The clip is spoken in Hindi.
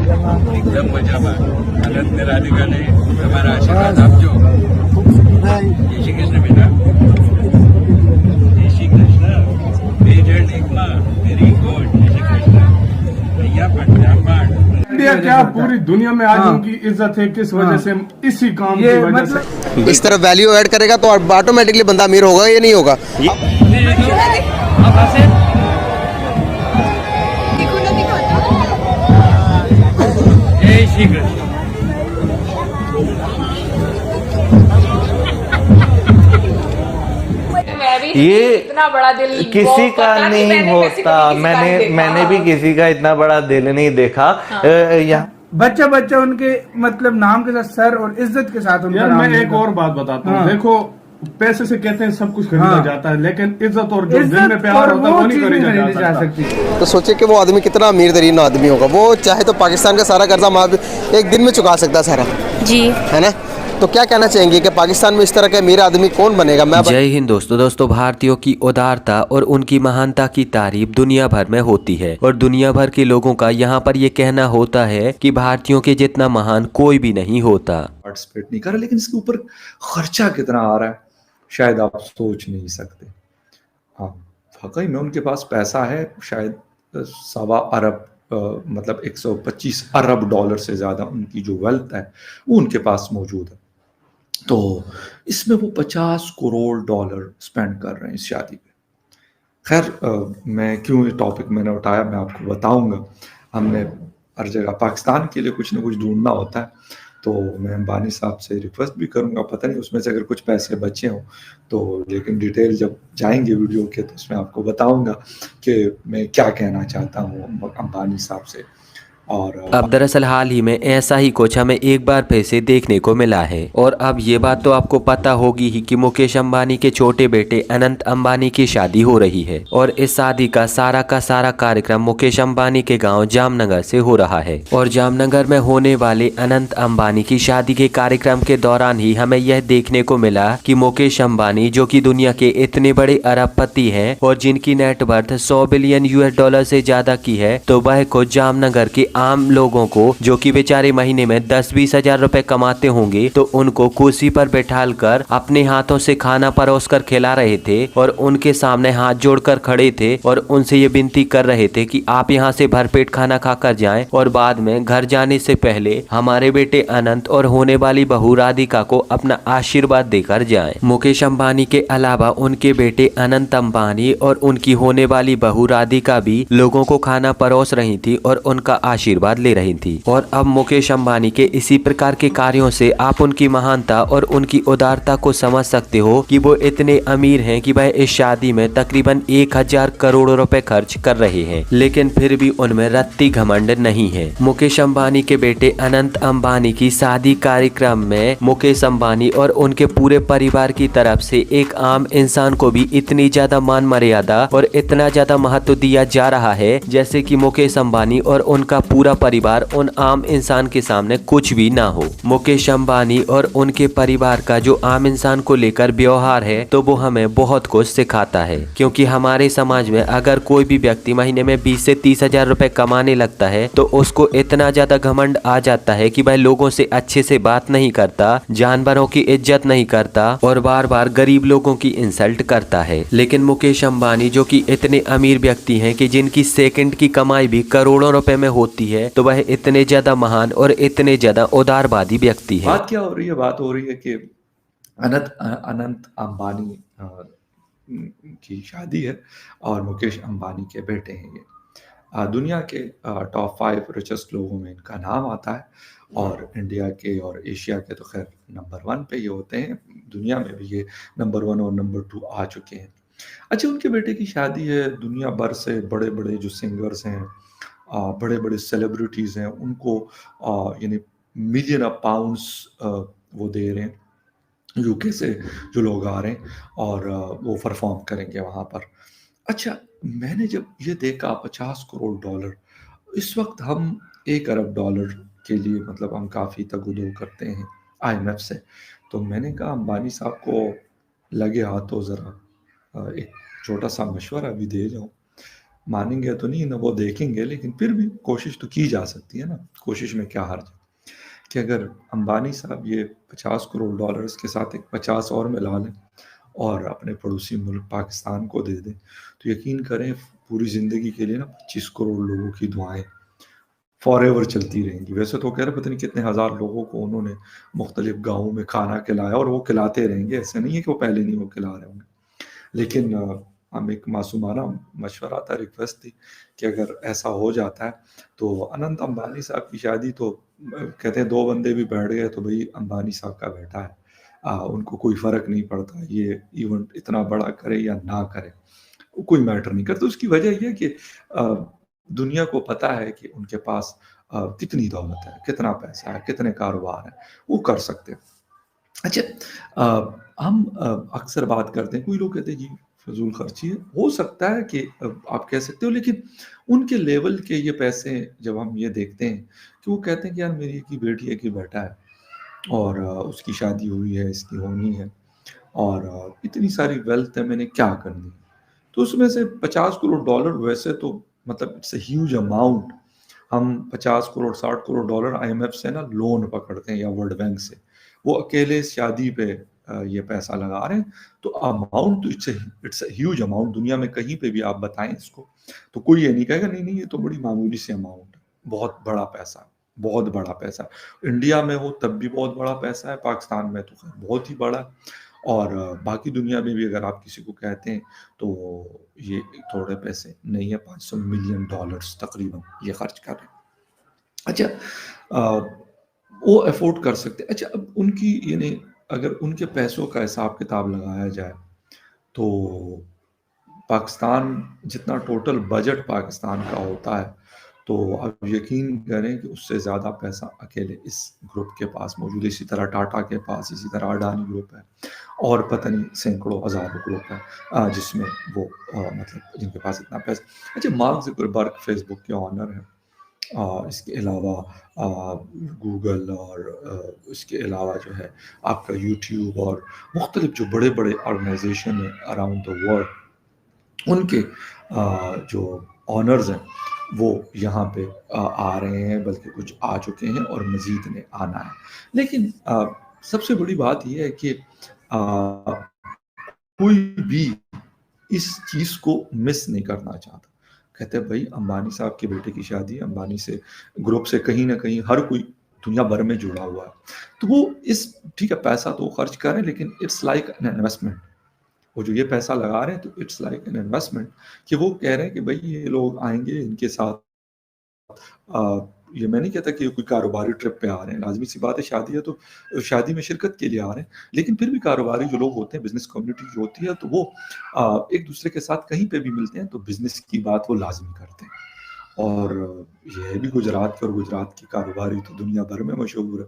એકદમ મજામાં. અનંત ને રાધિકાને તમારા આશીર્વાદ આપજો. જય શ્રી કૃષ્ણ બેટા. જય શ્રી કૃષ્ણ. બે જણ એકમાં. Very good. જય શ્રી કૃષ્ણ. અહીંયા પણ ત્યાં પણ. इंडिया क्या पूरी दुनिया में आज उनकी इज्जत है, किस वजह से? इसी काम की वजह से। इस तरह वैल्यू ऐड करेगा तो ऑटोमेटिकली बंदा अमीर होगा या नहीं होगा? જય શ્રી કૃષ્ણ. ये इतना बड़ा दिल किसी का नहीं होता। मैंने भी किसी का इतना बड़ा दिल नहीं देखा। यहाँ बच्चा उनके मतलब नाम के साथ सर और इज्जत के साथ उनका यार नाम मैं एक और बात बताता हूँ। हाँ। देखो, पैसे से कहते हैं सब कुछ खरीदा हाँ। जाता है, लेकिन इज्जत और जो दिल इज्जत में प्यार और होता है वो नहीं चीज़ खरीदा जा सकती। सकती। तो सोचिए कि वो आदमी कितना अमीर तरीन आदमी होगा। वो चाहे तो पाकिस्तान का सारा कर्जा एक दिन में चुका सकता है सारा, जी है ना? तो क्या कहना चाहेंगे कि पाकिस्तान में इस तरह का अमीर आदमी कौन बनेगा? जय हिंद दोस्तों भारतीयों की उदारता और उनकी महानता की तारीफ दुनिया भर में होती है और दुनिया भर के लोगों का यहाँ पर ये कहना होता है कि भारतीयों के जितना महान कोई भी नहीं होता। पार्टिसिपेट नहीं कर रहा, लेकिन इसके ऊपर खर्चा कितना आ रहा है शायद आप सोच नहीं सकते। हाँ, वाकई में उनके पास पैसा है, शायद 1.25 अरब मतलब 125 अरब डॉलर से ज़्यादा उनकी जो वेल्थ है वो उनके पास मौजूद है। तो इसमें वो 50 करोड़ डॉलर स्पेंड कर रहे हैं इस शादी पे। खैर मैं क्यों ये टॉपिक मैंने उठाया मैं आपको बताऊंगा। हमने हर जगह पाकिस्तान के लिए कुछ ना कुछ ढूंढना होता है, तो मैं अंबानी साहब से रिक्वेस्ट भी करूंगा, पता नहीं उसमें से अगर कुछ पैसे बचे हों तो, लेकिन डिटेल जब जाएंगे वीडियो के तो उसमें आपको बताऊंगा कि मैं क्या कहना चाहता हूँ अंबानी साहब से। और अब दरअसल हाल ही में ऐसा ही कुछ हमें एक बार फिर से देखने को मिला है। और अब ये बात तो आपको पता होगी ही कि मुकेश अंबानी के छोटे बेटे अनंत अंबानी की शादी हो रही है और इस शादी का सारा कार्यक्रम मुकेश अंबानी के गांव जामनगर से हो रहा है। और जामनगर में होने वाले अनंत अंबानी की शादी के कार्यक्रम के दौरान ही हमें यह देखने को मिला कि मुकेश अंबानी, जो कि दुनिया के इतने बड़े अरबपति हैं और जिनकी नेटवर्थ 100 बिलियन US डॉलर से ज्यादा की है, तो वह को जामनगर के आम लोगों को, जो कि बेचारे महीने में 10-20 हजार रुपए कमाते होंगे, तो उनको कुर्सी पर बैठाल कर अपने हाथों से खाना परोस कर खिला रहे थे और उनके सामने हाथ जोड़कर खड़े थे और उनसे ये विनती कर रहे थे कि आप यहाँ से भरपेट खाना खाकर जाएं और बाद में घर जाने से पहले हमारे बेटे अनंत और होने वाली बहू राधिका को अपना आशीर्वाद देकर जाएं। मुकेश अंबानी के अलावा उनके बेटे अनंत अंबानी और उनकी होने वाली बहू राधिका भी लोगों को खाना परोस रही थी और उनका आशीर्वाद ले रही थी। और अब मुकेश अंबानी के इसी प्रकार के कार्यों से आप उनकी महानता और उनकी उदारता को समझ सकते हो कि वो इतने अमीर हैं कि वह इस शादी में तकरीबन 1000 करोड़ रुपए खर्च कर रहे हैं, लेकिन फिर भी उनमें रत्ती घमंड नहीं है। मुकेश अंबानी के बेटे अनंत अंबानी की शादी कार्यक्रम में मुकेश अंबानी और उनके पूरे परिवार की तरफ से एक आम इंसान को भी इतनी ज्यादा मान मर्यादा और इतना ज्यादा महत्व दिया जा रहा है जैसे कि मुकेश अंबानी और उनका पूरा परिवार उन आम इंसान के सामने कुछ भी ना हो। मुकेश अंबानी और उनके परिवार का जो आम इंसान को लेकर व्यवहार है तो वो हमें बहुत कुछ सिखाता है, क्योंकि हमारे समाज में अगर कोई भी व्यक्ति महीने में 20 से 30 हजार रुपए कमाने लगता है तो उसको इतना ज्यादा घमंड आ जाता है कि वह लोगों से अच्छे से बात नहीं करता, जानवरों की इज्जत नहीं करता और बार बार गरीब लोगों की इंसल्ट करता है। लेकिन मुकेश अंबानी, जो कि इतने अमीर व्यक्ति हैं कि जिनकी सेकंड की कमाई भी करोड़ों रुपए में होती है, तो वह इतने ज्यादा महान और इतने ज्यादा उदारवादी व्यक्ति है। बात क्या हो रही है? बात हो रही है कि अनंत अंबानी की शादी है और मुकेश अंबानी के बेटे हैं ये। दुनिया के टॉप 5 रिचेस्ट लोगों में इनका नाम आता है और इंडिया के और एशिया के तो खैर नंबर 1 पे ये होते हैं, दुनिया में भी ये नंबर 1 और नंबर 2 आ चुके हैं। अच्छा, उनके बेटे की शादी है, दुनिया भर से बड़े बड़े जो सिंगर्स हैं, बड़े बड़े सेलिब्रिटीज़ हैं, उनको यानी मिलियन ऑफ पाउंड्स वो दे रहे हैं, यूके से जो लोग आ रहे हैं और वो परफॉर्म करेंगे वहाँ पर। अच्छा, मैंने जब ये देखा 50 करोड़ डॉलर, इस वक्त हम 1 अरब डॉलर के लिए मतलब हम काफ़ी तगुदो करते हैं IMF से, तो मैंने कहा अंबानी साहब को लगे हाथों ज़रा एक छोटा सा मशवरा भी दे जाऊँ। मानेंगे तो नहीं ना, वो देखेंगे, लेकिन फिर भी कोशिश तो की जा सकती है ना, कोशिश में क्या हर्ज है। कि अगर अंबानी साहब ये 50 करोड़ डॉलर्स के साथ एक 50 और मिला लें और अपने पड़ोसी मुल्क पाकिस्तान को दे दें, तो यकीन करें पूरी ज़िंदगी के लिए ना 25 करोड़ लोगों की दुआएं फॉरएवर चलती रहेंगी। वैसे तो कह रहे पता नहीं कितने हज़ार लोगों को उन्होंने मुख्तलिफ गाँवों में खाना खिलाया, और वो खिलाते रहेंगे, ऐसा नहीं है कि वो पहले नहीं वो खिला रहे होंगे। लेकिन हम एक मासूमाना मशवरा था, रिक्वेस्ट थी कि अगर ऐसा हो जाता है तो अनंत अंबानी साहब की शादी तो कहते हैं 2 बंदे भी बैठ गए तो भई अंबानी साहब का बेटा है। उनको कोई फ़र्क नहीं पड़ता ये इवेंट इतना बड़ा करे या ना करे, वो कोई मैटर नहीं करता। उसकी वजह ये है कि दुनिया को पता है कि उनके पास कितनी दौलत है, कितना पैसा है, कितने कारोबार हैं, वो कर सकते हैं। अच्छा, हम अक्सर बात करते हैं, कोई लोग कहते हैं जी फ़िज़ूल खर्ची है। हो सकता है कि आप कह सकते हो, लेकिन उनके लेवल के ये पैसे जब हम ये देखते हैं कि वो कहते हैं कि यार मेरी एक ही बेटी है, एक ही बेटा है और उसकी शादी हुई है, इसकी होनी है और इतनी सारी वेल्थ है, मैंने क्या करनी है। तो उसमें से 50 करोड़ डॉलर वैसे तो मतलब इट्स अ ह्यूज अमाउंट। हम 50 करोड़ 60 करोड़ डॉलर आईएमएफ से ना लोन पकड़ते हैं या वर्ल्ड बैंक से, वो अकेले शादी पे ये पैसा लगा रहे हैं। तो अमाउंट तो इट्स अ ह्यूज अमाउंट। दुनिया में कहीं पे भी आप बताएं इसको तो कोई ये नहीं कहेगा नहीं नहीं ये तो बड़ी मामूली सी अमाउंट है। बहुत बड़ा पैसा, बहुत बड़ा पैसा। इंडिया में हो तब भी बहुत बड़ा पैसा है, पाकिस्तान में तो खैर बहुत ही बड़ा है। और बाकी दुनिया में भी अगर आप किसी को कहते हैं तो ये थोड़े पैसे नहीं है, 500 मिलियन डॉलर्स तकरीबन ये खर्च कर रहे हैं। अच्छा, वो अफोर्ड कर सकते हैं। अच्छा, अब उनकी यानी अगर उनके पैसों का हिसाब किताब लगाया जाए तो पाकिस्तान जितना टोटल बजट पाकिस्तान का होता है, तो आप यकीन करें कि उससे ज़्यादा पैसा अकेले इस ग्रुप के पास मौजूद है। इसी तरह टाटा के पास, इसी तरह अडानी ग्रुप है और पता नहीं सैकड़ों हज़ारों ग्रुप है जिसमें वो मतलब जिनके पास इतना पैसा। अच्छा, मार्क ज़ुकरबर्ग फेसबुक के ऑनर हैं। इसके अलावा गूगल और इसके अलावा जो है आपका यूट्यूब और मुख्तलिफ जो बड़े-बड़े ऑर्गेनाइज़ेशन हैं अराउंड द वर्ल्ड, उनके जो ऑनर्स हैं वो यहाँ पे आ रहे हैं, बल्कि कुछ आ चुके हैं और मज़ीद ने आना है। लेकिन सबसे बड़ी बात ये है कि कोई भी इस चीज़ को मिस नहीं करना चाहता। कहते हैं भाई अंबानी साहब के बेटे की शादी है, अंबानी से ग्रुप से कहीं न कहीं हर कोई दुनिया भर में जुड़ा हुआ है। तो वो इस ठीक है पैसा तो वो खर्च कर रहे हैं, लेकिन इट्स लाइक एन इन्वेस्टमेंट। वो जो ये पैसा लगा रहे हैं तो इट्स लाइक एन इन्वेस्टमेंट कि वो कह रहे हैं कि भाई ये लोग आएँगे इनके साथ ये मैं नहीं कहता कि कोई कारोबारी ट्रिप पे आ रहे हैं, लाज़मी सी बात है शादी है तो शादी में शिरकत के लिए आ रहे हैं। लेकिन फिर भी कारोबारी जो लोग होते हैं, बिज़नेस कम्युनिटी जो होती है, तो वो एक-दूसरे के साथ कहीं पे भी मिलते हैं तो बिज़नेस की बात वो लाज़मी करते हैं। और ये है भी गुजरात के, और गुजरात की कारोबारी तो दुनिया भर में मशहूर है।